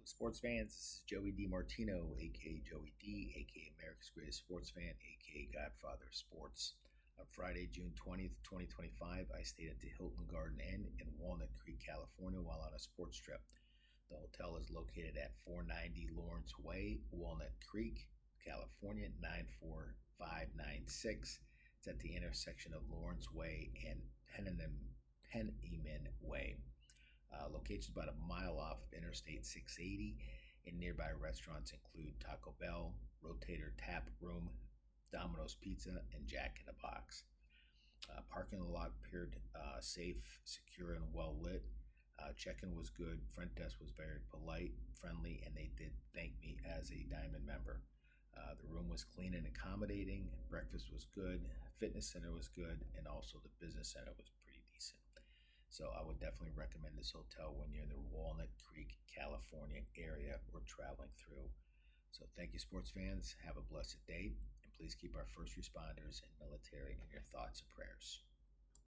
Sports fans. This is Joey DeMartino, aka Joey D, aka America's Greatest Sports Fan, aka Godfather of Sports. On Friday, June 20th, 2025, I stayed at the Hilton Garden Inn in Walnut Creek, California, while on a sports trip. The hotel is located at 490 Lawrence Way, Walnut Creek, California, 94596. It's at the intersection of Lawrence Way and Penniman Way. Locations about a mile off of Interstate 680, and nearby restaurants include Taco Bell, Rotator Tap Room, Domino's Pizza, and Jack in the Box. Parking lot appeared safe, secure, and well lit. Check-in was good. Front desk was very polite, friendly, and they did thank me as a Diamond member. The room was clean and accommodating. Breakfast was good. Fitness center was good, and also the business center was pretty decent. So I would definitely recommend this hotel when you're in the Walnut Creek, California area or traveling through. So thank you, sports fans. Have a blessed day, and please keep our first responders and military in your thoughts and prayers.